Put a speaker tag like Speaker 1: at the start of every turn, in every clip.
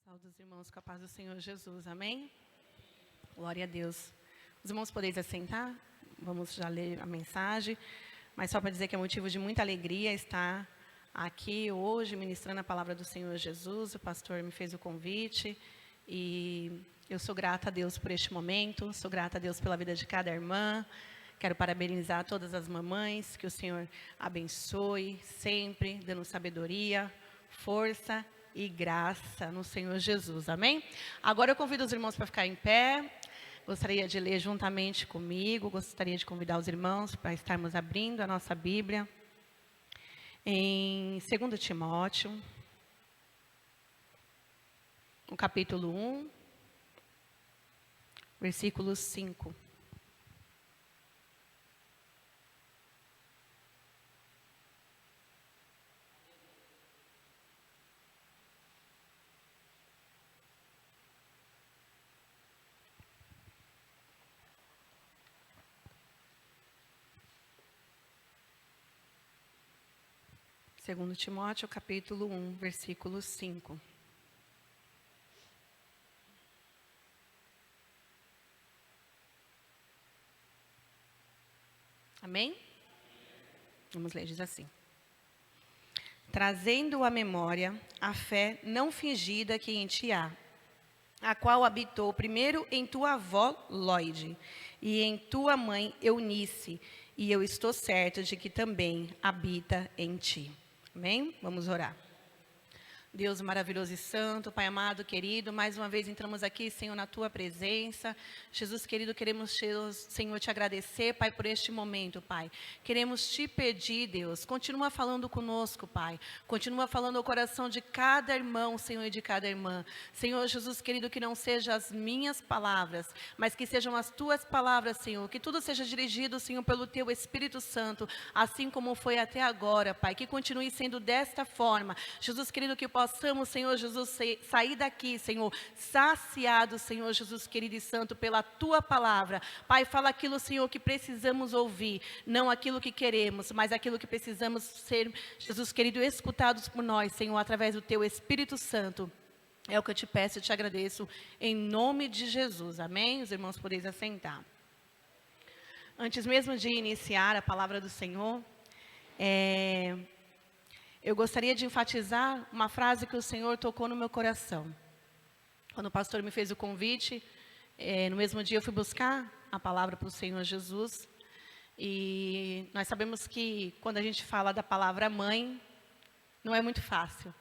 Speaker 1: Saúde os irmãos com a paz do Senhor Jesus, amém? Glória a Deus. Os irmãos podem se assentar, vamos já ler a mensagem, mas só para dizer que é motivo de muita alegria estar aqui hoje, ministrando a palavra do Senhor Jesus. O pastor me fez o convite e eu sou grata a Deus por este momento, sou grata a Deus pela vida de cada irmã. Quero parabenizar todas as mamães, que o Senhor abençoe sempre, dando sabedoria, força e graça no Senhor Jesus, amém? Agora eu convido os irmãos para ficar em pé. Gostaria de ler juntamente comigo, gostaria de convidar os irmãos para estarmos abrindo a nossa Bíblia em 2 Timóteo, no capítulo 1, versículo 5. Segundo Timóteo, capítulo 1, versículo 5. Amém? Vamos ler, diz assim. Trazendo à memória a fé não fingida que em ti há, a qual habitou primeiro em tua avó Lóide e em tua mãe Eunice, e eu estou certo de que também habita em ti. Amém? Vamos orar. Deus maravilhoso e santo, Pai amado, querido, mais uma vez entramos aqui, Senhor, na Tua presença. Jesus, querido, queremos, Senhor, Te agradecer, Pai, por este momento, Pai. Queremos Te pedir, Deus, continua falando conosco, Pai. Continua falando ao coração de cada irmão, Senhor, e de cada irmã. Senhor, Jesus, querido, que não sejam as minhas palavras, mas que sejam as Tuas palavras, Senhor. Que tudo seja dirigido, Senhor, pelo Teu Espírito Santo, assim como foi até agora, Pai. Que continue sendo desta forma. Jesus, querido, que possamos, Senhor Jesus, sair daqui, Senhor, saciados, Senhor Jesus querido e santo, pela Tua palavra. Pai, fala aquilo, Senhor, que precisamos ouvir, não aquilo que queremos, mas aquilo que precisamos ser, Jesus querido, escutados por nós, Senhor, através do Teu Espírito Santo. É o que eu te peço e te agradeço, em nome de Jesus, amém? Os irmãos podem assentar. Antes mesmo de iniciar a palavra do Senhor, eu gostaria de enfatizar uma frase que o Senhor tocou no meu coração. Quando o pastor me fez o convite, no mesmo dia eu fui buscar a palavra para o Senhor Jesus. E nós sabemos que quando a gente fala da palavra mãe, não é muito fácil.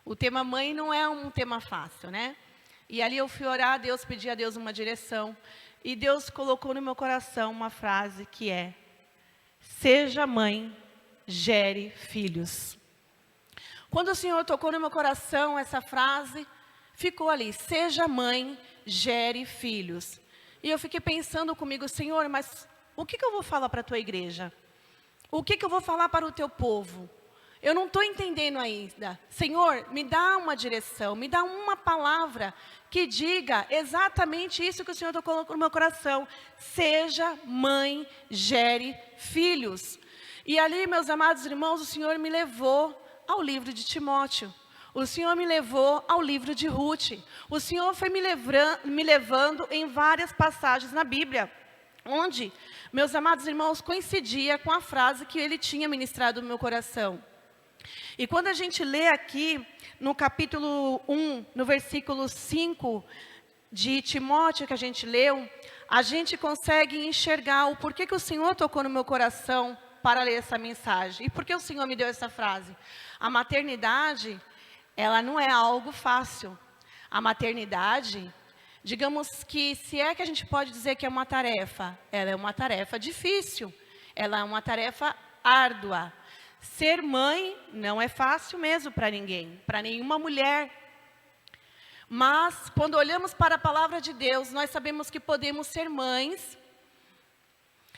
Speaker 1: O tema mãe não é um tema fácil, né? E ali eu fui orar a Deus, pedi a Deus uma direção. E Deus colocou no meu coração uma frase que é: seja mãe, gere filhos. Quando o Senhor tocou no meu coração essa frase, ficou ali: seja mãe, gere filhos. E eu fiquei pensando comigo: Senhor, mas o que eu vou falar para a Tua igreja? O que eu vou falar para o Teu povo? Eu não estou entendendo ainda. Senhor, me dá uma direção, me dá uma palavra que diga exatamente isso que o Senhor tocou no meu coração. Seja mãe, gere filhos. E ali, meus amados irmãos, o Senhor me levou ao livro de Timóteo. O Senhor me levou ao livro de Ruth. O Senhor foi me levando em várias passagens na Bíblia, onde, meus amados irmãos, coincidia com a frase que Ele tinha ministrado no meu coração. E quando a gente lê aqui, no capítulo 1, no versículo 5 de Timóteo, que a gente leu, a gente consegue enxergar o porquê que o Senhor tocou no meu coração para ler essa mensagem. E por que o Senhor me deu essa frase? A maternidade, ela não é algo fácil. A maternidade, digamos que, se é que a gente pode dizer que é uma tarefa, ela é uma tarefa difícil. Ela é uma tarefa árdua. Ser mãe não é fácil mesmo para ninguém, para nenhuma mulher. Mas, quando olhamos para a palavra de Deus, nós sabemos que podemos ser mães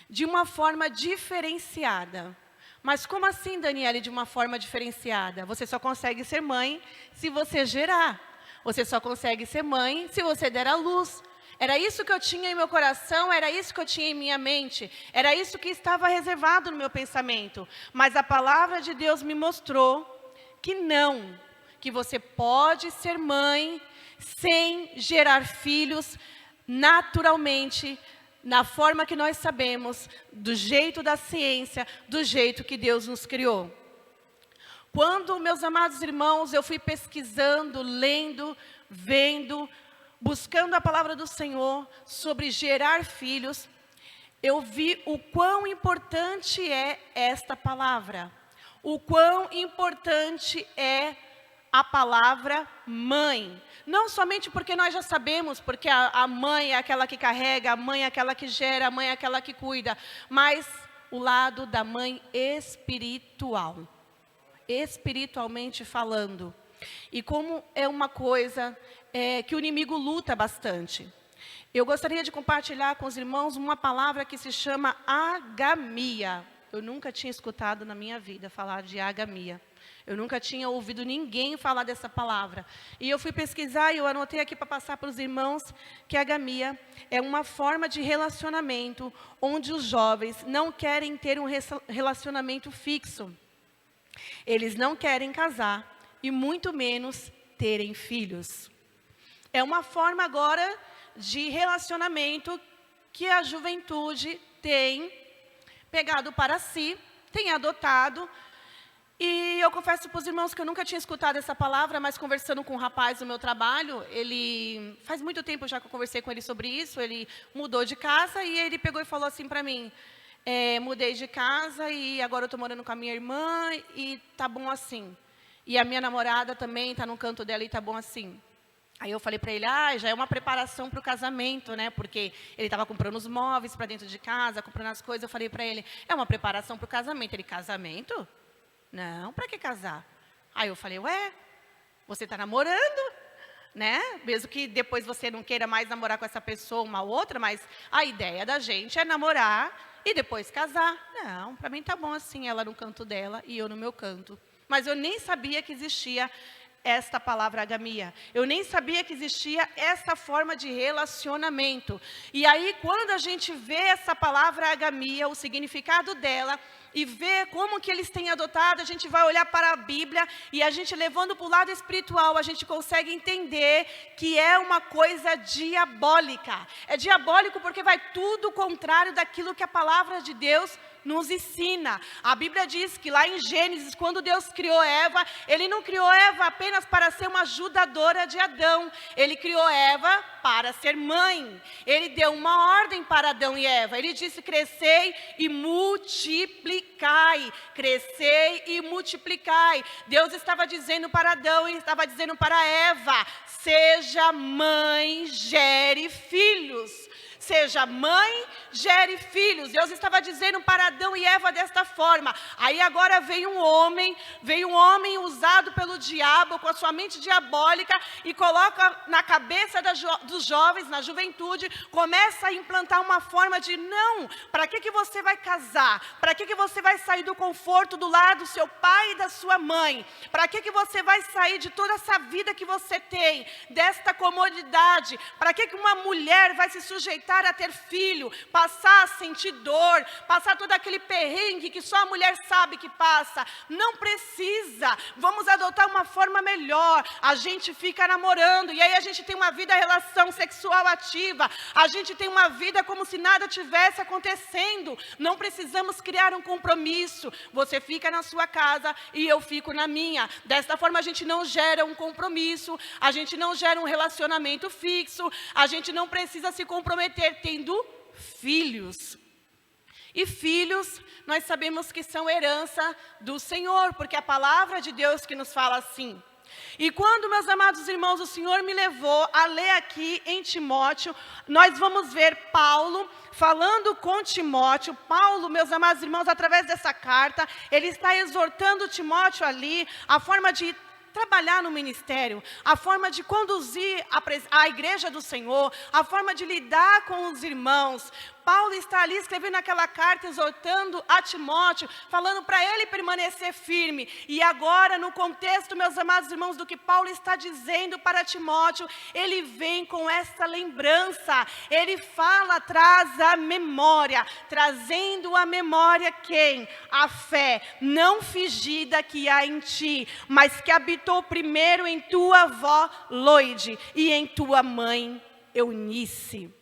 Speaker 1: de uma forma diferenciada. Mas como assim, Daniele, de uma forma diferenciada? Você só consegue ser mãe se você gerar. Você só consegue ser mãe se você der à luz. Era isso que eu tinha em meu coração, era isso que eu tinha em minha mente. Era isso que estava reservado no meu pensamento. Mas a palavra de Deus me mostrou que não. Que você pode ser mãe, sem gerar filhos naturalmente, na forma que nós sabemos, do jeito da ciência, do jeito que Deus nos criou. Quando, meus amados irmãos, eu fui pesquisando, lendo, vendo, buscando a palavra do Senhor sobre gerar filhos, eu vi o quão importante é esta palavra. O quão importante é a palavra mãe. Não somente porque nós já sabemos, porque a mãe é aquela que carrega, a mãe é aquela que gera, a mãe é aquela que cuida, mas o lado da mãe espiritual, espiritualmente falando. E como é uma coisa que o inimigo luta bastante. Eu gostaria de compartilhar com os irmãos uma palavra que se chama agamia. Eu nunca tinha escutado na minha vida falar de agamia. Eu nunca tinha ouvido ninguém falar dessa palavra. E eu fui pesquisar e eu anotei aqui para passar para os irmãos que a agamia é uma forma de relacionamento onde os jovens não querem ter um relacionamento fixo. Eles não querem casar e muito menos terem filhos. É uma forma agora de relacionamento que a juventude tem pegado para si, tem adotado. E eu confesso para os irmãos que eu nunca tinha escutado essa palavra, mas conversando com um rapaz no meu trabalho, faz muito tempo já que eu conversei com ele sobre isso, ele mudou de casa e ele pegou e falou assim para mim, mudei de casa e agora eu estou morando com a minha irmã e tá bom assim. E a minha namorada também está no canto dela e tá bom assim. Aí eu falei para ele, já é uma preparação para o casamento, né? Porque ele estava comprando os móveis para dentro de casa, comprando as coisas. Eu falei para ele, é uma preparação para o casamento. Ele, casamento? Não, para que casar? Aí eu falei, você está namorando, né? Mesmo que depois você não queira mais namorar com essa pessoa, uma outra, mas a ideia da gente é namorar e depois casar. Não, para mim tá bom assim, ela no canto dela e eu no meu canto. Mas eu nem sabia que existia esta palavra agamia. Eu nem sabia que existia essa forma de relacionamento. E aí, quando a gente vê essa palavra agamia, o significado dela, e vê como que eles têm adotado, a gente vai olhar para a Bíblia, e a gente levando para o lado espiritual, a gente consegue entender que é uma coisa diabólica. É diabólico porque vai tudo contrário daquilo que a palavra de Deus nos ensina. A Bíblia diz que lá em Gênesis, quando Deus criou Eva, Ele não criou Eva apenas para ser uma ajudadora de Adão. Ele criou Eva para ser mãe. Ele deu uma ordem para Adão e Eva. Ele disse, crescei e multiplicai. Crescei e multiplicai. Deus estava dizendo para Adão e estava dizendo para Eva, seja mãe, gere filhos. Seja mãe, gere filhos. Deus estava dizendo para Adão e Eva desta forma. Aí agora veio um homem usado pelo diabo, com a sua mente diabólica, e coloca na cabeça dos jovens, na juventude, começa a implantar uma forma de, não, para que você vai casar? Para que você vai sair do conforto do lar do seu pai e da sua mãe? Para que você vai sair de toda essa vida que você tem, desta comodidade? Para que uma mulher vai se sujeitar a ter filho, passar a sentir dor, passar todo aquele perrengue que só a mulher sabe que passa? Não precisa. Vamos adotar uma forma melhor. A gente fica namorando e aí a gente tem uma relação sexual ativa. A gente tem uma vida como se nada tivesse acontecendo. Não precisamos criar um compromisso. Você fica na sua casa e eu fico na minha. Desta forma a gente não gera um compromisso, a gente não gera um relacionamento fixo, a gente não precisa se comprometer tendo filhos. E filhos, nós sabemos que são herança do Senhor, porque a palavra de Deus que nos fala assim. E quando, meus amados irmãos, o Senhor me levou a ler aqui em Timóteo, nós vamos ver Paulo falando com Timóteo. Paulo, meus amados irmãos, através dessa carta, ele está exortando Timóteo ali, a forma de trabalhar no ministério, a forma de conduzir a igreja do Senhor, a forma de lidar com os irmãos. Paulo está ali escrevendo aquela carta, exortando a Timóteo, falando para ele permanecer firme. E agora, no contexto, meus amados irmãos, do que Paulo está dizendo para Timóteo, ele vem com essa lembrança. Ele fala, traz a memória, trazendo à memória quem? A fé não fingida que há em ti, mas que habitou primeiro em tua avó Loide e em tua mãe Eunice.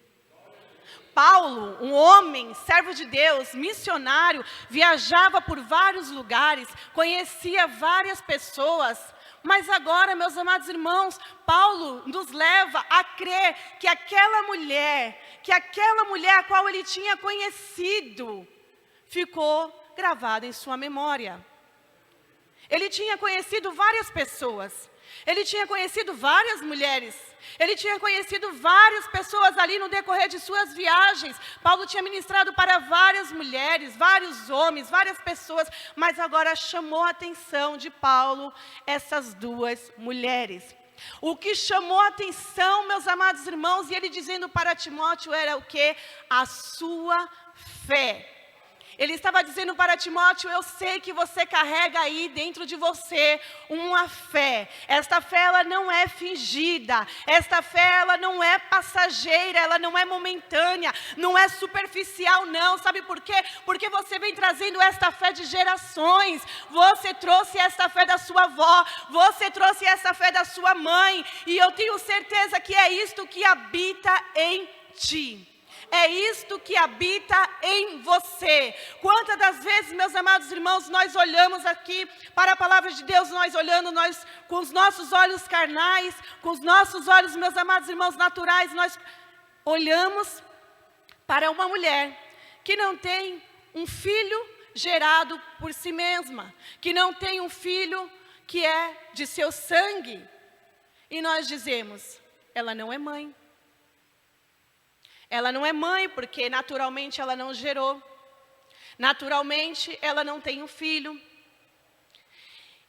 Speaker 1: Paulo, um homem, servo de Deus, missionário, viajava por vários lugares, conhecia várias pessoas, mas agora, meus amados irmãos, Paulo nos leva a crer que aquela mulher a qual ele tinha conhecido, ficou gravada em sua memória. Ele tinha conhecido várias pessoas, ele tinha conhecido várias mulheres, ele tinha conhecido várias pessoas ali no decorrer de suas viagens. Paulo tinha ministrado para várias mulheres, vários homens, várias pessoas, mas agora chamou a atenção de Paulo essas duas mulheres. O que chamou a atenção, meus amados irmãos, e ele dizendo para Timóteo era o quê? A sua fé. Ele estava dizendo para Timóteo, eu sei que você carrega aí dentro de você uma fé. Esta fé, ela não é fingida. Esta fé, ela não é passageira, ela não é momentânea, não é superficial, não. Sabe por quê? Porque você vem trazendo esta fé de gerações. Você trouxe esta fé da sua avó, você trouxe essa fé da sua mãe. E eu tenho certeza que é isto que habita em ti. É isto que habita em você. Quantas das vezes, meus amados irmãos, nós olhamos aqui para a palavra de Deus, nós com os nossos olhos carnais, com os nossos olhos, meus amados irmãos, naturais, nós olhamos para uma mulher que não tem um filho gerado por si mesma, que não tem um filho que é de seu sangue, e nós dizemos, ela não é mãe. Ela não é mãe porque naturalmente ela não gerou. Naturalmente ela não tem um filho.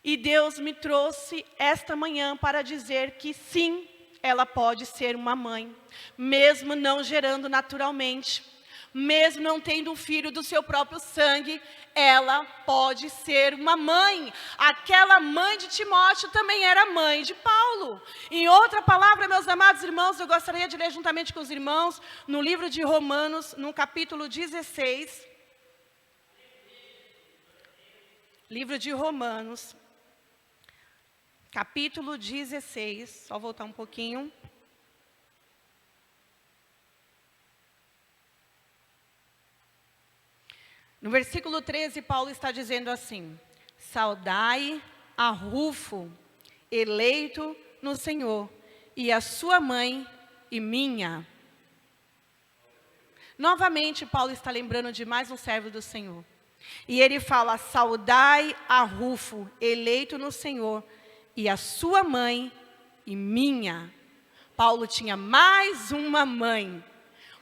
Speaker 1: E Deus me trouxe esta manhã para dizer que sim, ela pode ser uma mãe. Mesmo não gerando naturalmente. Mesmo não tendo um filho do seu próprio sangue, ela pode ser uma mãe. Aquela mãe de Timóteo também era mãe de Paulo. Em outra palavra, meus amados irmãos, eu gostaria de ler juntamente com os irmãos, no livro de Romanos, no capítulo 16. Livro de Romanos, capítulo 16, só voltar um pouquinho. No versículo 13, Paulo está dizendo assim, saudai a Rufo, eleito no Senhor, e a sua mãe e minha. Novamente, Paulo está lembrando de mais um servo do Senhor. E ele fala, saudai a Rufo, eleito no Senhor, e a sua mãe e minha. Paulo tinha mais uma mãe.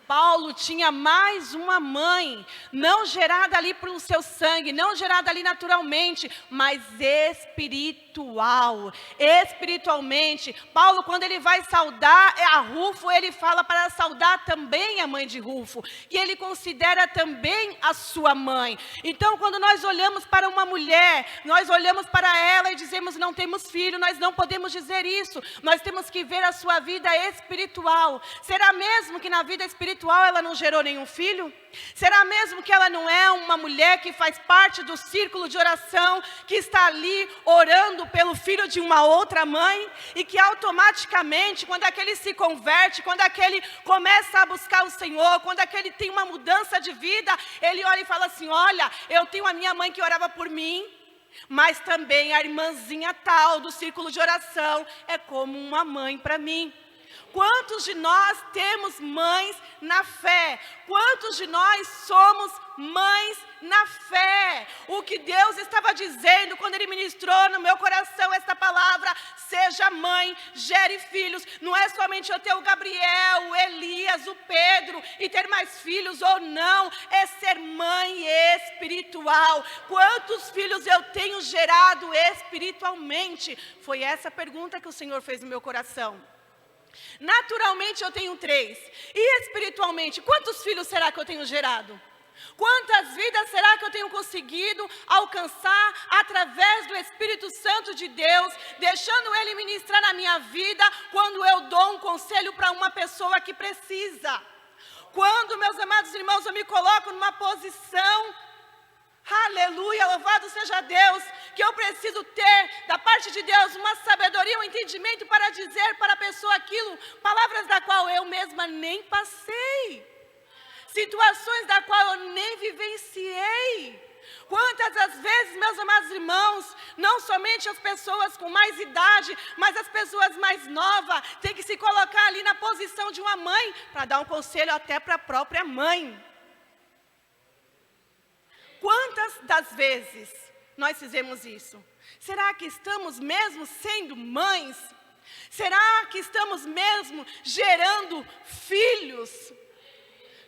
Speaker 1: Paulo tinha mais uma mãe, não gerada ali pelo seu sangue, não gerada ali naturalmente, mas espiritual, espiritualmente. Paulo, quando ele vai saudar a Rufo, ele fala para saudar também a mãe de Rufo, que ele considera também a sua mãe. Então, quando nós olhamos para uma mulher, nós olhamos para ela e dizemos, não temos filho, nós não podemos dizer isso, nós temos que ver a sua vida espiritual. Será mesmo que na vida espiritual ela não gerou nenhum filho? Será mesmo que ela não é uma mulher que faz parte do círculo de oração, que está ali orando pelo filho de uma outra mãe, e que automaticamente, quando aquele se converte, quando aquele começa a buscar o Senhor, quando aquele tem uma mudança de vida, ele olha e fala assim, olha, eu tenho a minha mãe que orava por mim, mas também a irmãzinha tal do círculo de oração é como uma mãe para mim. Quantos de nós temos mães na fé? Quantos de nós somos mães na fé? O que Deus estava dizendo quando Ele ministrou no meu coração esta palavra, seja mãe, gere filhos, não é somente eu ter o Gabriel, o Elias, o Pedro e ter mais filhos ou não, é ser mãe espiritual. Quantos filhos eu tenho gerado espiritualmente? Foi essa pergunta que o Senhor fez no meu coração. Naturalmente eu tenho 3. E espiritualmente, quantos filhos será que eu tenho gerado? Quantas vidas será que eu tenho conseguido alcançar através do Espírito Santo de Deus, deixando Ele ministrar na minha vida quando eu dou um conselho para uma pessoa que precisa? Quando, meus amados irmãos, eu me coloco numa posição, aleluia, louvado seja Deus, que eu preciso ter da parte de Deus uma sabedoria, um entendimento para dizer para a pessoa aquilo, palavras da qual eu mesma nem passei. Situações da qual eu nem vivenciei. Quantas as vezes, meus amados irmãos, não somente as pessoas com mais idade, mas as pessoas mais novas, têm que se colocar ali na posição de uma mãe, para dar um conselho até para a própria mãe. Quantas das vezes nós fizemos isso? Será que estamos mesmo sendo mães? Será que estamos mesmo gerando filhos?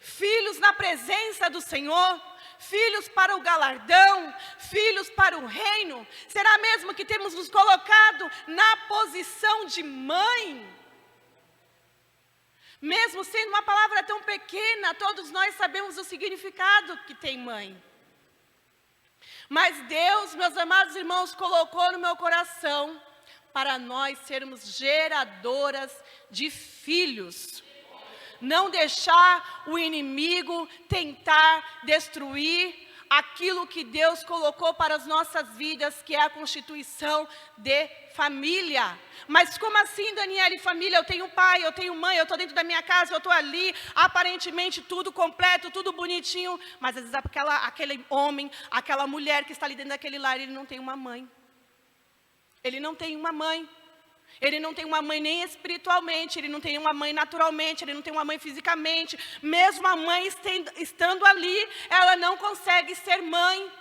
Speaker 1: Filhos na presença do Senhor, filhos para o galardão, filhos para o reino. Será mesmo que temos nos colocado na posição de mãe? Mesmo sendo uma palavra tão pequena, todos nós sabemos o significado que tem mãe. Mas Deus, meus amados irmãos, colocou no meu coração para nós sermos geradoras de filhos. Não deixar o inimigo tentar destruir aquilo que Deus colocou para as nossas vidas, que é a constituição de família. Mas como assim, Daniele, família? Eu tenho pai, eu tenho mãe, eu estou dentro da minha casa, eu estou ali, aparentemente tudo completo, tudo bonitinho, mas às vezes aquele homem, aquela mulher que está ali dentro daquele lar, ele não tem uma mãe. Ele não tem uma mãe. Ele não tem uma mãe nem espiritualmente, ele não tem uma mãe naturalmente, ele não tem uma mãe fisicamente. Mesmo a mãe estando ali, ela não consegue ser mãe.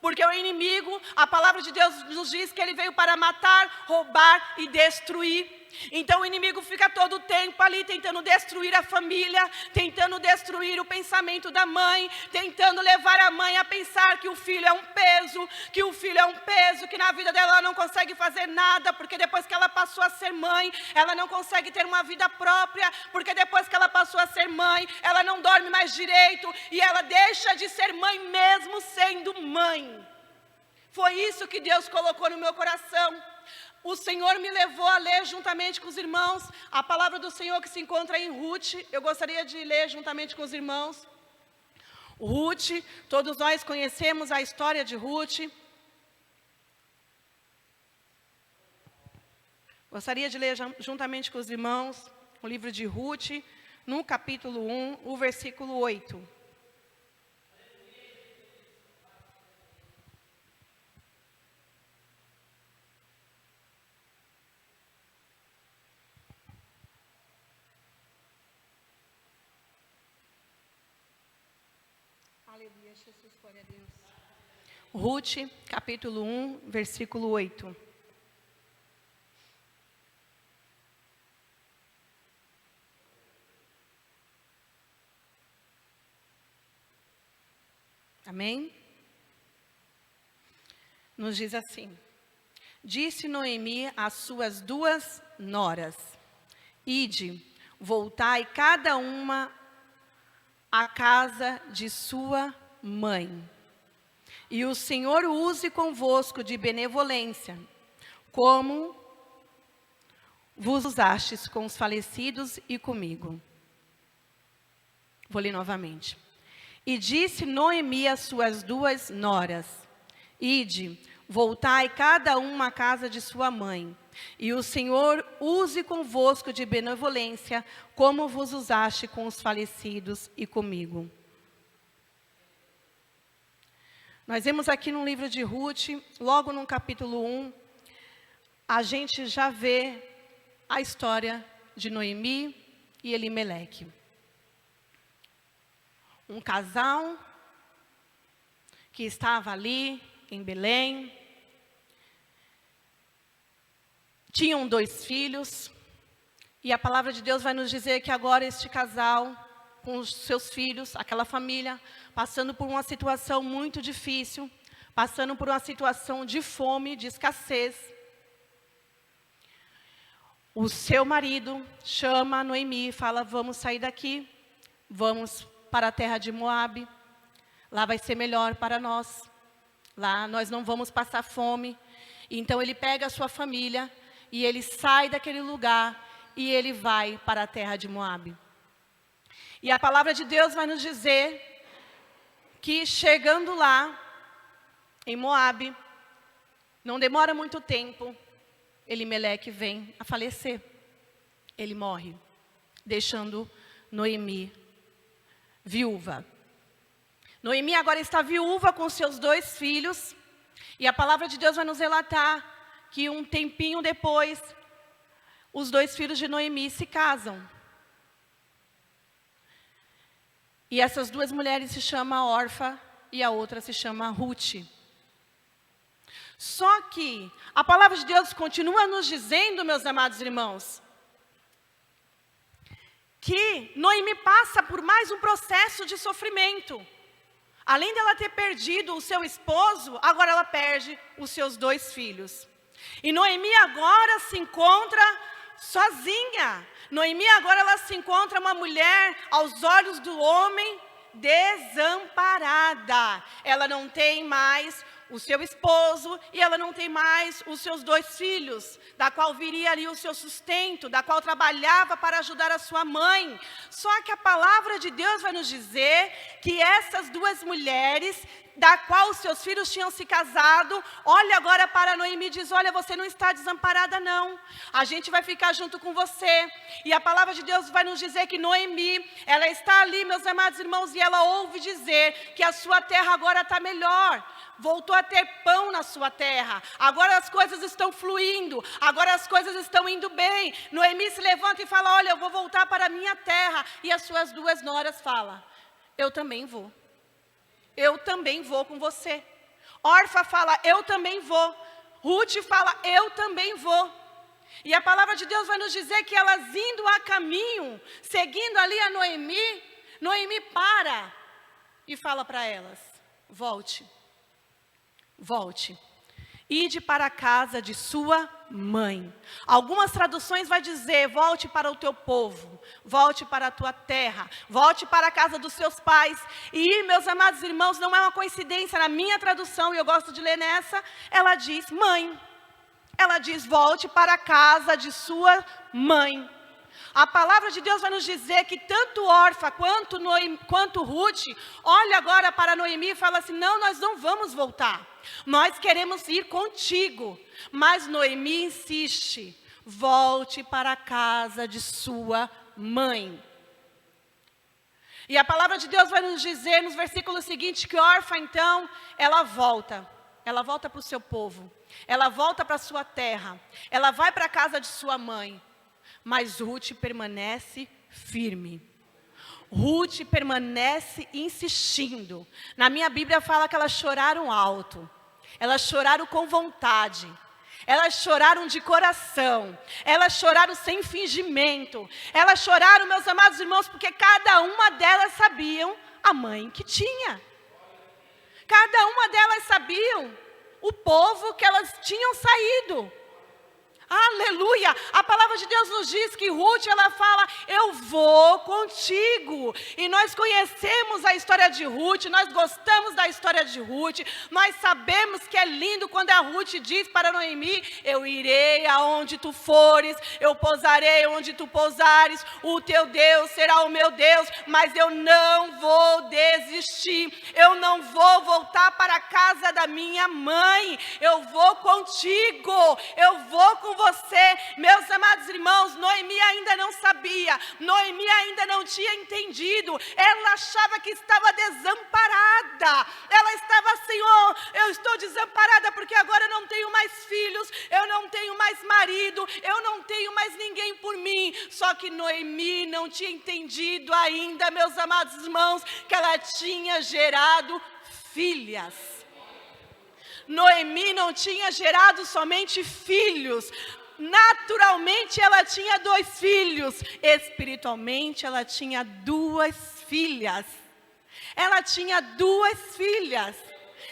Speaker 1: Porque o inimigo, a palavra de Deus nos diz que ele veio para matar, roubar e destruir. Então o inimigo fica todo o tempo ali tentando destruir a família, tentando destruir o pensamento da mãe, tentando levar a mãe a pensar que o filho é um peso, que na vida dela ela não consegue fazer nada, porque depois que ela passou a ser mãe, ela não consegue ter uma vida própria, porque depois que ela passou a ser mãe, ela não dorme mais direito, e ela deixa de ser mãe mesmo sendo mãe. Foi isso que Deus colocou no meu coração. O Senhor me levou a ler juntamente com os irmãos a palavra do Senhor que se encontra em Ruth. Eu gostaria de ler juntamente com os irmãos. Ruth, todos nós conhecemos a história de Ruth. Gostaria de ler juntamente com os irmãos o livro de Ruth, no capítulo 1, o versículo 8. Aleluia, Jesus, glória a Deus. Ruth, capítulo 1, versículo 8. Amém? Nos diz assim: disse Noemi às suas 2 noras: ide, voltai cada uma à casa de sua mãe, e o Senhor use convosco de benevolência, como vos usastes com os falecidos e comigo. Vou ler novamente. E disse Noemi às suas 2 noras: ide, voltai cada uma à casa de sua mãe, e o Senhor use convosco de benevolência, como vos usaste com os falecidos e comigo. Nós vemos aqui no livro de Ruth, logo no capítulo 1, a gente já vê a história de Noemi e Elimeleque. Um casal que estava ali em Belém, tinham 2 filhos, e a palavra de Deus vai nos dizer que agora este casal, com os seus filhos, aquela família, passando por uma situação muito difícil, passando por uma situação de fome, de escassez. o seu marido chama Noemi e fala, vamos sair daqui, vamos para a terra de Moabe, lá vai ser melhor para nós, lá nós não vamos passar fome. Então ele pega a sua família e ele sai daquele lugar e ele vai para a terra de Moabe. E a palavra de Deus vai nos dizer que chegando lá, em Moabe, não demora muito tempo, Elimeleque vem a falecer. Ele morre, deixando Noemi viúva. Noemi agora está viúva com seus 2 filhos. E a palavra de Deus vai nos relatar que um tempinho depois, os 2 filhos de Noemi se casam. E essas 2 mulheres se chamam Orfa e a outra se chama Ruth. Só que a palavra de Deus continua nos dizendo, meus amados irmãos, que Noemi passa por mais um processo de sofrimento. Além dela ter perdido o seu esposo, agora ela perde os seus 2 filhos. E Noemi agora se encontra sozinha. Noemi agora ela se encontra uma mulher aos olhos do homem desamparada. Ela não tem mais o seu esposo e ela não tem mais os seus 2 filhos, da qual viria ali o seu sustento, da qual trabalhava para ajudar a sua mãe. Só que a palavra de Deus vai nos dizer que essas 2 mulheres, da qual os seus filhos tinham se casado, olha agora para Noemi e diz, olha, você não está desamparada não, a gente vai ficar junto com você. E a palavra de Deus vai nos dizer que Noemi, ela está ali, meus amados irmãos, e ela ouve dizer que a sua terra agora está melhor. Voltou a ter pão na sua terra, agora as coisas estão fluindo, agora as coisas estão indo bem. Noemi se levanta e fala, olha, eu vou voltar para a minha terra. E as suas 2 noras falam, eu também vou com você. Orfa fala, eu também vou. Ruth fala, eu também vou. E a palavra de Deus vai nos dizer que elas indo a caminho, seguindo ali a Noemi, Noemi para e fala para elas, volte. Ide para a casa de sua mãe. Algumas traduções vai dizer, volte para o teu povo, volte para a tua terra, volte para a casa dos seus pais. E, meus amados irmãos, não é uma coincidência, na minha tradução, e eu gosto de ler nessa, ela diz mãe. Ela diz, volte para a casa de sua mãe. A palavra de Deus vai nos dizer que tanto Orfa quanto Ruth, olha agora para Noemi e fala assim, não, nós não vamos voltar. Nós queremos ir contigo. Mas Noemi insiste, volte para a casa de sua mãe. E a palavra de Deus vai nos dizer nos versículos seguintes que Orfa então, ela volta para o seu povo. Ela volta para a sua terra. Ela vai para a casa de sua mãe. Mas Ruth permanece firme. Ruth permanece insistindo. Na minha Bíblia fala que elas choraram alto. Elas choraram com vontade. Elas choraram de coração. Elas choraram sem fingimento. Elas choraram, meus amados irmãos, porque cada uma delas sabiam a mãe que tinha. Cada uma delas sabiam o povo que elas tinham saído. Aleluia! A palavra de Deus nos diz que Ruth, ela fala, eu vou contigo. E nós conhecemos a história de Ruth, nós gostamos da história de Ruth, nós sabemos que é lindo quando a Ruth diz para Noemi, eu irei aonde tu fores, eu pousarei onde tu pousares, o teu Deus será o meu Deus, mas eu não vou desistir, eu não vou voltar para a casa da minha mãe, eu vou contigo, eu vou com você. Meus amados irmãos, Noemi ainda não sabia, Noemi ainda não tinha entendido, ela achava que estava desamparada, ela estava assim, oh, eu estou desamparada porque agora eu não tenho mais filhos, eu não tenho mais marido, eu não tenho mais ninguém por mim. Só que Noemi não tinha entendido ainda, meus amados irmãos, que ela tinha gerado filhas. Noemi não tinha gerado somente filhos. Naturalmente ela tinha 2 filhos. Espiritualmente ela tinha 2 filhas. Ela tinha 2 filhas.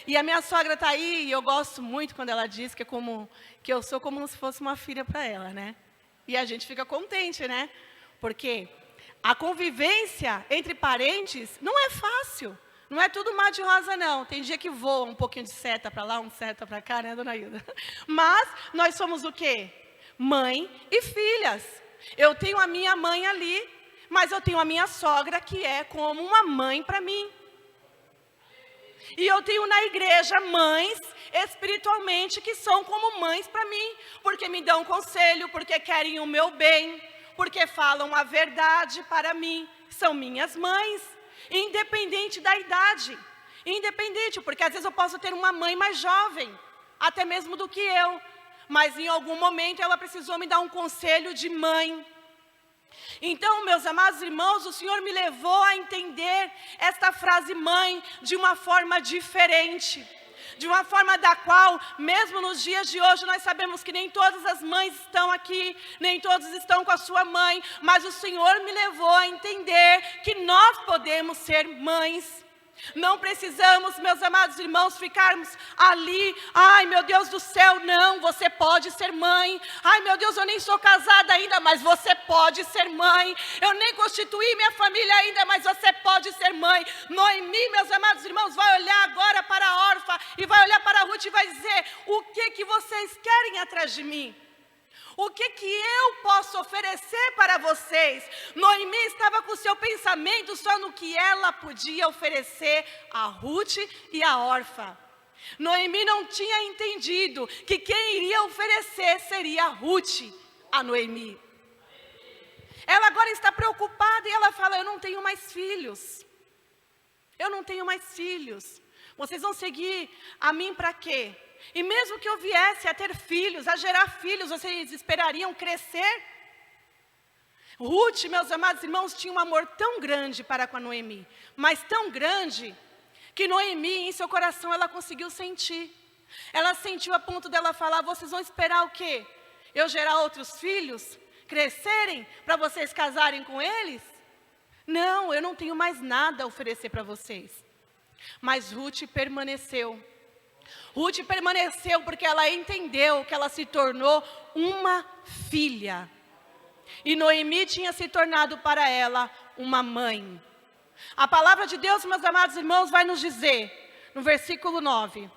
Speaker 1: E a minha sogra está aí, e eu gosto muito quando ela diz que eu sou como se fosse uma filha para ela, né? E a gente fica contente, né? Porque a convivência entre parentes não é fácil. Não é tudo mar de rosa, não. Tem dia que voa um pouquinho de seta para lá, um seta para cá, né, dona Hilda? Mas nós somos o quê? Mãe e filhas. Eu tenho a minha mãe ali, mas eu tenho a minha sogra que é como uma mãe para mim. E eu tenho na igreja mães espiritualmente que são como mães para mim, porque me dão conselho, porque querem o meu bem, porque falam a verdade para mim. São minhas mães, independente da idade. Independente, porque às vezes eu posso ter uma mãe mais jovem, até mesmo do que eu. Mas em algum momento ela precisou me dar um conselho de mãe. Então, meus amados irmãos, o Senhor me levou a entender esta frase mãe de uma forma diferente. De uma forma da qual, mesmo nos dias de hoje, nós sabemos que nem todas as mães estão aqui, nem todos estão com a sua mãe, mas o Senhor me levou a entender que nós podemos ser mães. Não precisamos, meus amados irmãos, ficarmos ali, ai meu Deus do céu, não, você pode ser mãe. Ai meu Deus, eu nem sou casada ainda, mas você pode ser mãe. Eu nem constituí minha família ainda, mas você pode ser mãe. Noemi, meus amados irmãos, vai olhar agora para a Orfa e vai olhar para a Ruth e vai dizer, o que vocês querem atrás de mim? O que eu posso oferecer para vocês? Noemi estava com o seu pensamento só no que ela podia oferecer a Ruth e a Orfa. Noemi não tinha entendido que quem iria oferecer seria a Ruth, a Noemi. Ela agora está preocupada e ela fala, eu não tenho mais filhos. Eu não tenho mais filhos. Vocês vão seguir a mim para quê? E mesmo que eu viesse a ter filhos, a gerar filhos, vocês esperariam crescer? Ruth, meus amados irmãos, tinha um amor tão grande para com a Noemi, mas tão grande, que Noemi, em seu coração, ela conseguiu sentir. Ela sentiu a ponto dela falar, vocês vão esperar o quê? Eu gerar outros filhos? Crescerem? Para vocês casarem com eles? Não, eu não tenho mais nada a oferecer para vocês. Mas Ruth permaneceu. Ruth permaneceu porque ela entendeu que ela se tornou uma filha. E Noemi tinha se tornado para ela uma mãe. A palavra de Deus, meus amados irmãos, vai nos dizer, no versículo 9.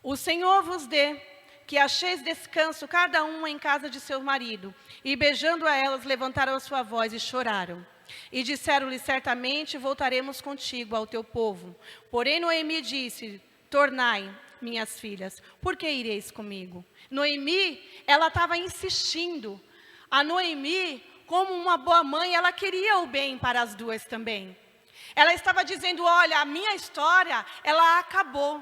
Speaker 1: O Senhor vos dê que acheis descanso cada uma em casa de seu marido. E beijando a elas, levantaram a sua voz e choraram. E disseram-lhe, certamente voltaremos contigo ao teu povo. Porém Noemi disse, tornai, minhas filhas, por que ireis comigo? Noemi, ela estava insistindo. A Noemi, como uma boa mãe, ela queria o bem para as duas também. Ela estava dizendo, olha, a minha história, ela acabou.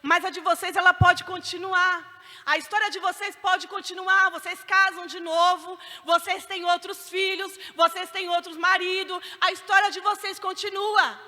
Speaker 1: Mas a de vocês, ela pode continuar. A história de vocês pode continuar, vocês casam de novo, vocês têm outros filhos, vocês têm outros maridos, a história de vocês continua.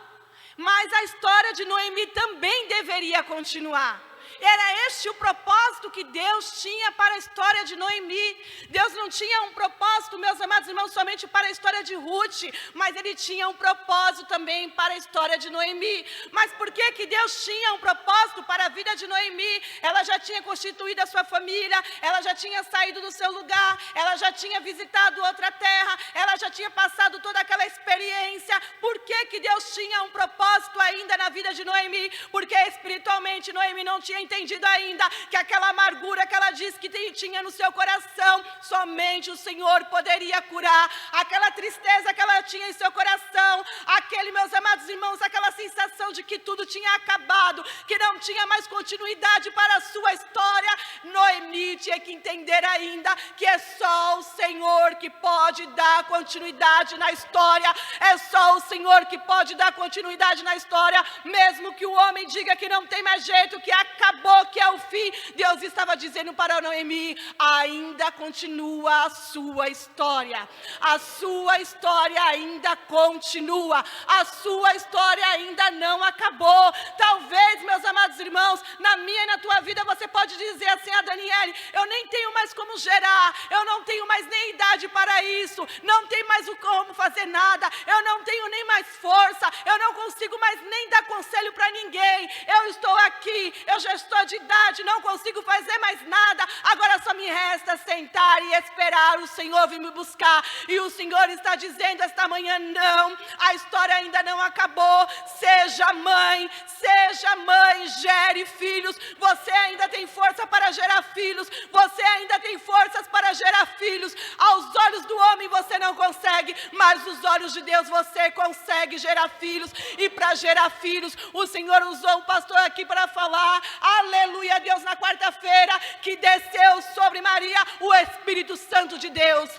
Speaker 1: Mas a história de Noemi também deveria continuar. Era este o propósito que Deus tinha para a história de Noemi. Deus não tinha um propósito, meus amados irmãos, somente para a história de Ruth, mas Ele tinha um propósito também para a história de Noemi. Mas por que Deus tinha um propósito para a vida de Noemi? Ela já tinha constituído a sua família, ela já tinha saído do seu lugar, ela já tinha visitado outra terra, ela já tinha passado toda aquela experiência. Por que Deus tinha um propósito ainda na vida de Noemi? Porque espiritualmente Noemi não tinha entendido ainda que aquela amargura que ela disse que tinha no seu coração, somente o Senhor poderia curar. Aquela tristeza que ela tinha em seu coração, aquele, meus amados irmãos, aquela sensação de que tudo tinha acabado, que não tinha mais continuidade para a sua história. Noemi tinha que entender ainda que é só o Senhor que pode dar continuidade na história. É só o Senhor que pode dar continuidade na história, mesmo que o homem diga que não tem mais jeito, que acabou, que é o fim. Deus estava dizendo para Noemi, ainda continua a sua história. A sua história ainda continua. A sua história ainda não acabou. Talvez, meus amados irmãos, na minha e na tua vida você pode dizer assim, Daniele, eu nem tenho mais como gerar, eu não tenho mais nem idade para isso, não tenho mais como fazer nada, eu não tenho nem mais força, eu não consigo mais nem dar conselho para ninguém, eu estou aqui, eu já estou de idade, não consigo fazer mais nada, agora só me resta sentar e esperar o Senhor vir me buscar. E o Senhor está dizendo esta manhã, não, a história ainda não acabou. Seja mãe, gere filhos, você ainda tem força para gerar filhos, você ainda tem forças para gerar filhos. Aos olhos do homem você não consegue, mas os olhos de Deus você consegue gerar filhos. E para gerar filhos, o Senhor usou o pastor aqui para falar, aleluia, Deus, na quarta-feira, que desceu sobre Maria o Espírito Santo de Deus.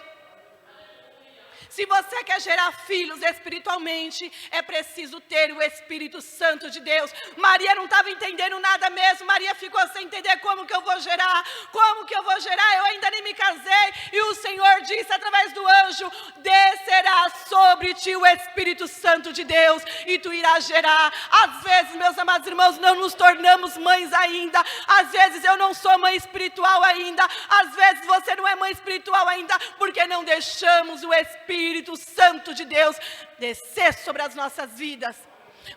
Speaker 1: Se você quer gerar filhos espiritualmente, é preciso ter o Espírito Santo de Deus. Maria não estava entendendo nada mesmo. Maria ficou sem entender como que eu vou gerar. Como que eu vou gerar? Eu ainda nem me casei. E o Senhor disse através do anjo, descerá sobre ti o Espírito Santo de Deus e tu irás gerar. Às vezes, meus amados irmãos, não nos tornamos mães ainda. Às vezes eu não sou mãe espiritual ainda. Às vezes você não é mãe espiritual ainda, porque não deixamos o Espírito Santo de Deus descer sobre as nossas vidas.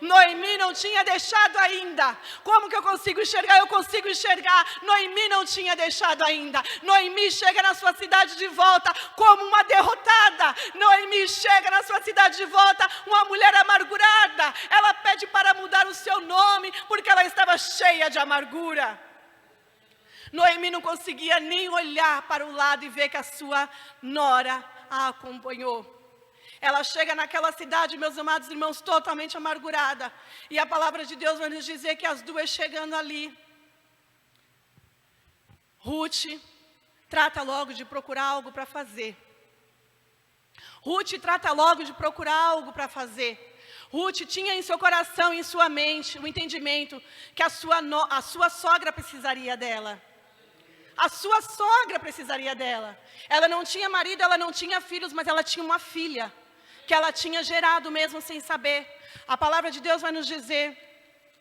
Speaker 1: Noemi não tinha deixado ainda. Como que eu consigo enxergar? Eu consigo enxergar. Noemi não tinha deixado ainda. Noemi chega na sua cidade de volta como uma derrotada. Noemi chega na sua cidade de volta uma mulher amargurada. Ela pede para mudar o seu nome porque ela estava cheia de amargura. Noemi não conseguia nem olhar para o lado e ver que a sua nora a acompanhou. Ela chega naquela cidade, meus amados irmãos, totalmente amargurada. E a palavra de Deus vai nos dizer que as duas chegando ali, Ruth trata logo de procurar algo para fazer. Ruth trata logo de procurar algo para fazer. Ruth tinha em seu coração e em sua mente o entendimento que a sua sogra precisaria dela. A sua sogra precisaria dela. Ela não tinha marido, ela não tinha filhos, mas ela tinha uma filha, que ela tinha gerado mesmo sem saber. A palavra de Deus vai nos dizer,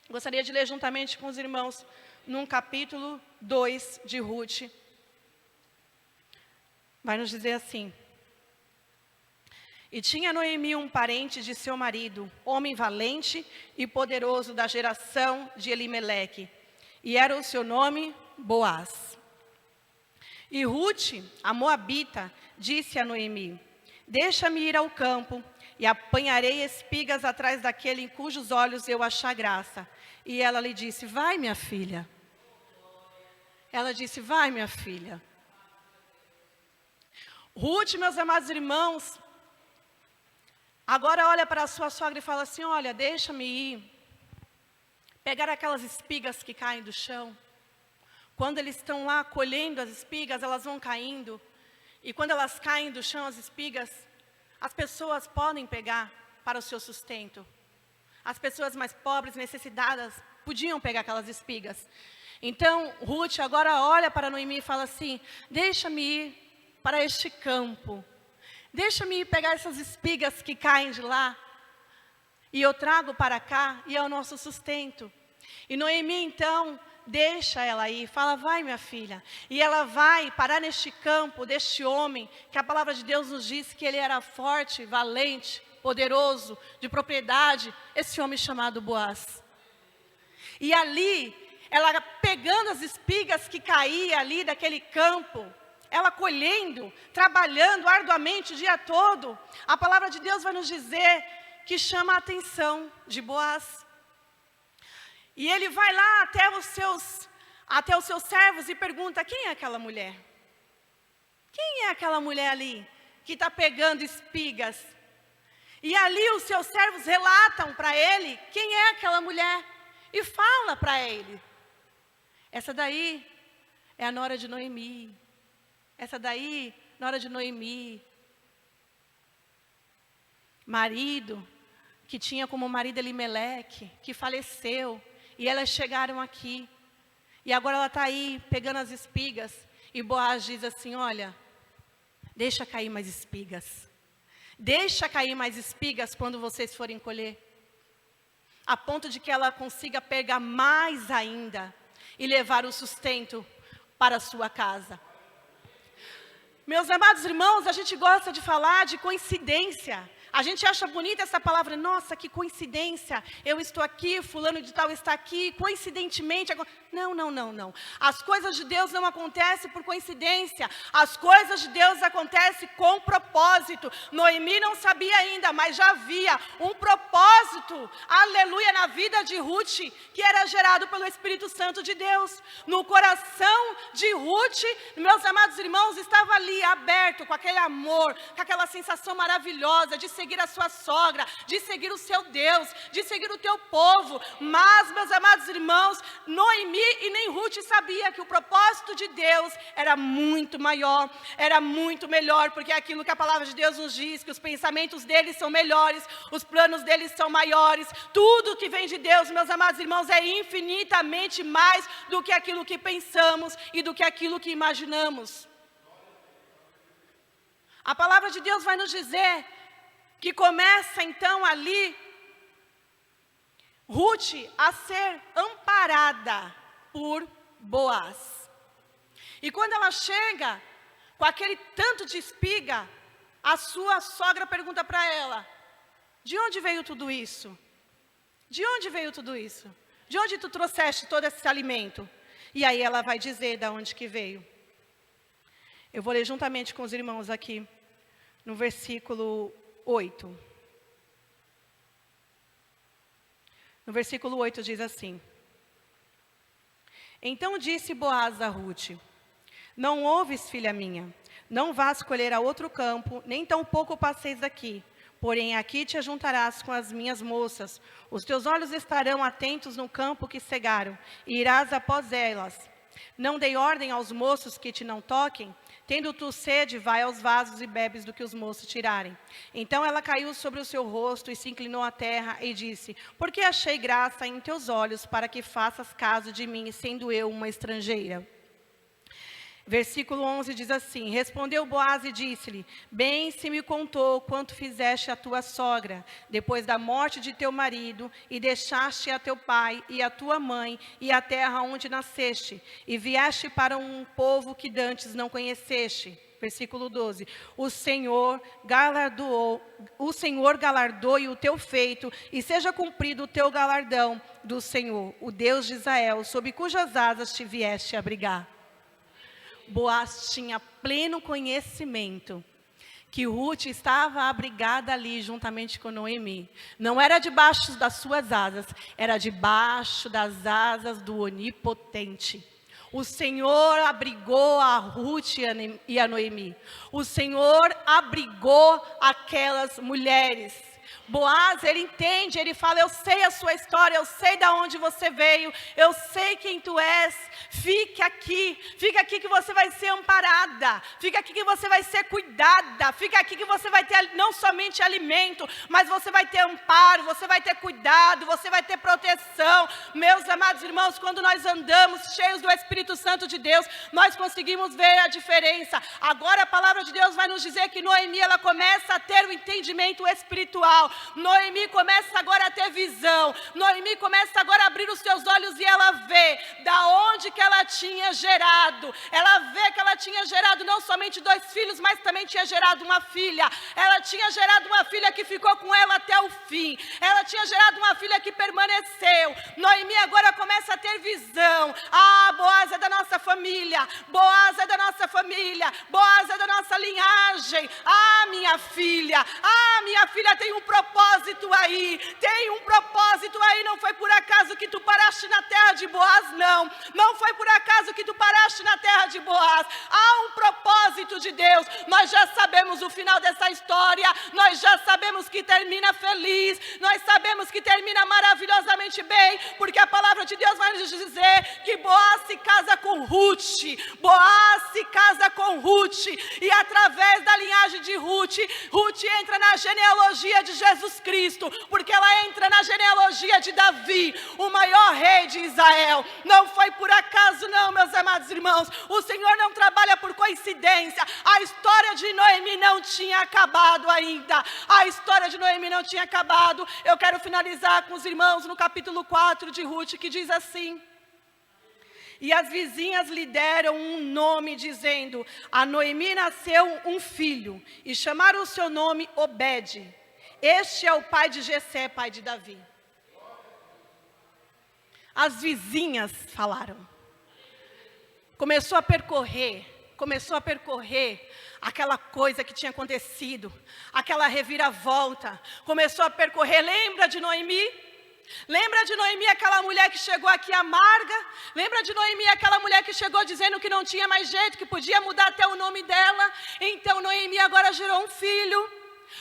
Speaker 1: gostaria de ler juntamente com os irmãos, num capítulo 2 de Ruth. Vai nos dizer assim. E tinha Noemi um parente de seu marido, homem valente e poderoso da geração de Elimeleque. E era o seu nome Boaz. E Ruth, a moabita, disse a Noemi, deixa-me ir ao campo e apanharei espigas atrás daquele em cujos olhos eu achar graça. E ela lhe disse, vai minha filha. Ela disse, vai minha filha. Ruth, meus amados irmãos, agora olha para a sua sogra e fala assim, olha, deixa-me ir, pegar aquelas espigas que caem do chão. Quando eles estão lá colhendo as espigas, elas vão caindo. E quando elas caem do chão, as espigas, as pessoas podem pegar para o seu sustento. As pessoas mais pobres, necessitadas, podiam pegar aquelas espigas. Então, Ruth agora olha para Noemi e fala assim, deixa-me ir para este campo. Deixa-me ir pegar essas espigas que caem de lá. E eu trago para cá e é o nosso sustento. E Noemi, então, deixa ela ir, fala, vai minha filha. E ela vai parar neste campo deste homem, que a palavra de Deus nos diz que ele era forte, valente, poderoso, de propriedade, esse homem chamado Boaz. E ali, ela pegando as espigas que caíam ali daquele campo, ela colhendo, trabalhando arduamente o dia todo, a palavra de Deus vai nos dizer que chama a atenção de Boaz. E ele vai lá até os seus servos e pergunta, quem é aquela mulher? Quem é aquela mulher ali que está pegando espigas? E ali os seus servos relatam para ele quem é aquela mulher. E fala para ele, essa daí é a nora de Noemi. Essa daí, nora de Noemi. Marido, que tinha como marido Elimeleque, que faleceu. E elas chegaram aqui. E agora ela está aí, pegando as espigas. E Boaz diz assim, olha, deixa cair mais espigas. Deixa cair mais espigas quando vocês forem colher. A ponto de que ela consiga pegar mais ainda. E levar o sustento para a sua casa. Meus amados irmãos, a gente gosta de falar de coincidência. A gente acha bonita essa palavra, nossa, que coincidência, eu estou aqui, fulano de tal está aqui, coincidentemente. Não, não, não, não. As coisas de Deus não acontecem por coincidência, as coisas de Deus acontecem com propósito. Noemi não sabia ainda, mas já havia um propósito, aleluia, na vida de Ruth, que era gerado pelo Espírito Santo de Deus. No coração de Ruth, meus amados irmãos, estava ali aberto, com aquele amor, com aquela sensação maravilhosa de seguir a sua sogra, de seguir o seu Deus, de seguir o teu povo. Mas, meus amados irmãos, Noemi e nem Ruth sabia que o propósito de Deus era muito maior, era muito melhor, porque é aquilo que a palavra de Deus nos diz, que os pensamentos deles são melhores, os planos deles são maiores. Tudo que vem de Deus, meus amados irmãos, é infinitamente mais do que aquilo que pensamos e do que aquilo que imaginamos. A palavra de Deus vai nos dizer que começa então ali, Ruth a ser amparada por Boaz. E quando ela chega com aquele tanto de espiga, a sua sogra pergunta para ela, de onde veio tudo isso? De onde veio tudo isso? De onde tu trouxeste todo esse alimento? E aí ela vai dizer de onde que veio. Eu vou ler juntamente com os irmãos aqui, no versículo 8. No versículo 8 diz assim: Então disse Boaz a Ruth, não ouves, filha minha, não vás colher a outro campo, nem tampouco passeis daqui, porém aqui te ajuntarás com as minhas moças, os teus olhos estarão atentos no campo que cegaram, e irás após elas. Não dei ordem aos moços que te não toquem? Tendo tu sede, vai aos vasos e bebes do que os moços tirarem. Então ela caiu sobre o seu rosto e se inclinou à terra e disse, porque achei graça em teus olhos para que faças caso de mim, sendo eu uma estrangeira? Versículo 11 diz assim, respondeu Boaz e disse-lhe, bem se me contou quanto fizeste a tua sogra, depois da morte de teu marido, e deixaste a teu pai e a tua mãe, e a terra onde nasceste, e vieste para um povo que dantes não conheceste. Versículo 12, o Senhor galardoe o teu feito, e seja cumprido o teu galardão do Senhor, o Deus de Israel, sob cujas asas te vieste abrigar. Boaz tinha pleno conhecimento que Ruth estava abrigada ali juntamente com Noemi. Não era debaixo das suas asas, era debaixo das asas do Onipotente. O Senhor abrigou a Ruth e a Noemi. O Senhor abrigou aquelas mulheres. Boaz, ele entende, ele fala, eu sei a sua história, eu sei de onde você veio, eu sei quem tu és, fica aqui que você vai ser amparada, fica aqui que você vai ser cuidada, fica aqui que você vai ter não somente alimento, mas você vai ter amparo, você vai ter cuidado, você vai ter proteção. Meus amados irmãos, quando nós andamos cheios do Espírito Santo de Deus, nós conseguimos ver a diferença. Agora a palavra de Deus vai nos dizer que Noemi, ela começa a ter o entendimento espiritual. Noemi começa agora a ter visão. Noemi começa agora a abrir os seus olhos e ela vê da onde que ela tinha gerado. Ela vê que ela tinha gerado não somente 2 filhos, mas também tinha gerado uma filha. Ela tinha gerado uma filha que ficou com ela até o fim. Ela tinha gerado uma filha que permaneceu. Noemi agora começa a ter visão. Ah, Boaz é da nossa família. Boaz é da nossa família. Boaz é da nossa linhagem. Ah, minha filha tem um propósito aí, tem um propósito aí, não foi por acaso que tu paraste na terra de Boaz, não foi por acaso que tu paraste na terra de Boaz, há um propósito de Deus. Nós já sabemos o final dessa história, nós já sabemos que termina feliz, nós sabemos que termina maravilhosamente bem, porque a palavra de Deus vai nos dizer que Boaz se casa com Ruth, Boaz se casa com Ruth, e através da linhagem de Ruth entra na genealogia de Jesus Cristo, porque ela entra na genealogia de Davi, o maior rei de Israel. Não foi por acaso não, meus amados irmãos, o Senhor não trabalha por coincidência. A história de Noemi não tinha acabado ainda, a história de Noemi não tinha acabado. Eu quero finalizar com os irmãos no capítulo 4 de Ruth, que diz assim, E as vizinhas lhe deram um nome, dizendo: a Noemi nasceu um filho, e chamaram o seu nome Obed. Este é o pai de Jessé, pai de Davi. As vizinhas falaram. Começou a percorrer aquela coisa que tinha acontecido, aquela reviravolta. Começou a percorrer, lembra de Noemi? Lembra de Noemi, aquela mulher que chegou aqui amarga? Lembra de Noemi, aquela mulher que chegou dizendo que não tinha mais jeito, que podia mudar até o nome dela? Então Noemi agora gerou um filho.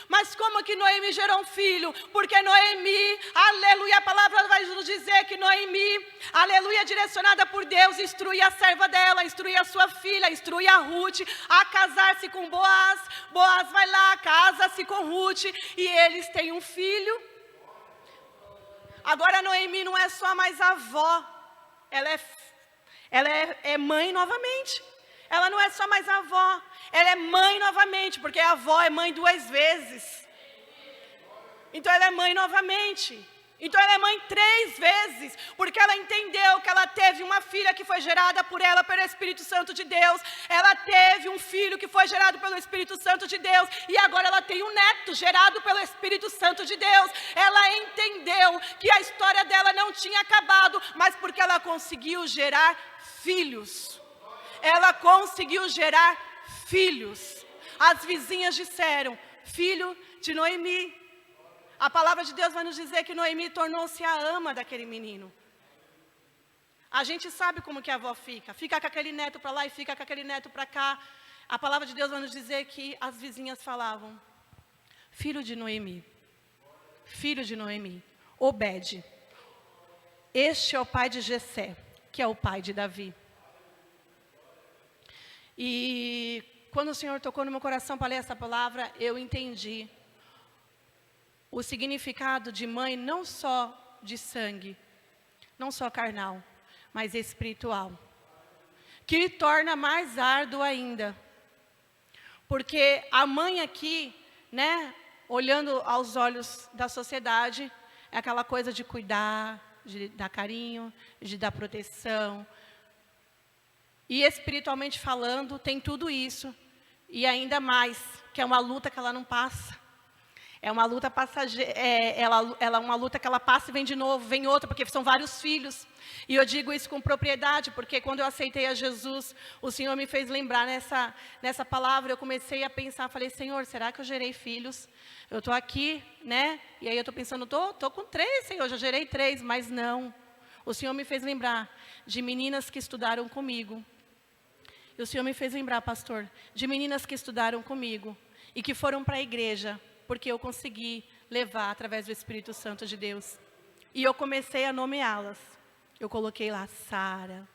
Speaker 1: Mas como que Noemi gerou um filho? Porque Noemi, aleluia, a palavra vai nos dizer que Noemi, aleluia, direcionada por Deus, instruía a serva dela, instruía a sua filha, instruía a Ruth a casar-se com Boaz. Boaz vai lá, casa-se com Ruth e eles têm um filho. Agora Noemi não é só mais avó, ela é mãe novamente. Ela não é só mais avó, ela é mãe novamente, porque a avó é mãe 2 vezes. Então ela é mãe novamente. Então ela é mãe 3 vezes, porque ela entendeu que ela teve uma filha que foi gerada por ela, pelo Espírito Santo de Deus. Ela teve um filho que foi gerado pelo Espírito Santo de Deus. E agora ela tem um neto gerado pelo Espírito Santo de Deus. Ela entendeu que a história dela não tinha acabado, mas porque ela conseguiu gerar filhos. Ela conseguiu gerar filhos. As vizinhas disseram: filho de Noemi. A palavra de Deus vai nos dizer que Noemi tornou-se a ama daquele menino. A gente sabe como que a avó fica. Fica com aquele neto para lá e fica com aquele neto para cá. A palavra de Deus vai nos dizer que as vizinhas falavam: filho de Noemi. Filho de Noemi. Obed. Este é o pai de Jessé, que é o pai de Davi. E quando o Senhor tocou no meu coração para ler essa palavra, eu entendi o significado de mãe, não só de sangue, não só carnal, mas espiritual, que torna mais árduo ainda. Porque a mãe aqui, né, olhando aos olhos da sociedade, é aquela coisa de cuidar, de dar carinho, de dar proteção. E espiritualmente falando, tem tudo isso. E ainda mais, que é uma luta que ela não passa. É uma luta passageira, ela é uma luta que ela passa e vem de novo, vem outra, porque são vários filhos. E eu digo isso com propriedade, porque quando eu aceitei a Jesus, o Senhor me fez lembrar nessa palavra. Eu comecei a pensar, falei: Senhor, será que eu gerei filhos? Eu estou aqui, né? E aí eu estou pensando, estou com 3, Senhor, já gerei 3, mas não. O Senhor me fez lembrar de meninas que estudaram comigo. E o Senhor me fez lembrar, pastor, de meninas que estudaram comigo e que foram para a igreja, porque eu consegui levar através do Espírito Santo de Deus. E eu comecei a nomeá-las. Eu coloquei lá Sara,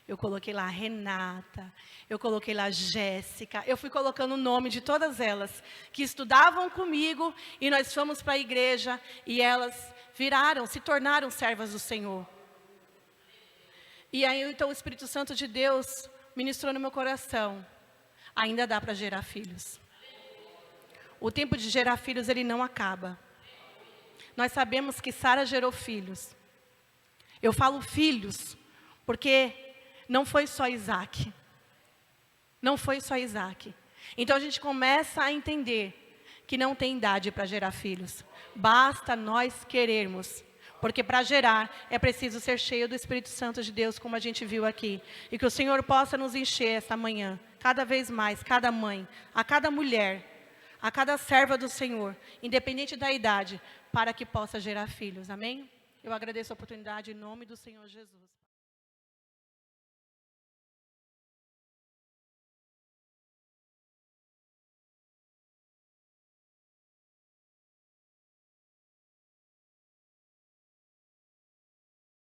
Speaker 1: eu coloquei lá Renata, eu coloquei lá Jéssica. Eu fui colocando o nome de todas elas que estudavam comigo e nós fomos para a igreja e elas se tornaram servas do Senhor. E aí então o Espírito Santo de Deus ministrou no meu coração: ainda dá para gerar filhos. O tempo de gerar filhos, ele não acaba. Nós sabemos que Sara gerou filhos. Eu falo filhos, porque não foi só Isaac. Não foi só Isaac. Então a gente começa a entender que não tem idade para gerar filhos. Basta nós querermos. Porque para gerar é preciso ser cheio do Espírito Santo de Deus, como a gente viu aqui. E que o Senhor possa nos encher essa manhã, cada vez mais, cada mãe, a cada mulher, a cada serva do Senhor, independente da idade, para que possa gerar filhos. Amém? Eu agradeço a oportunidade em nome do Senhor Jesus.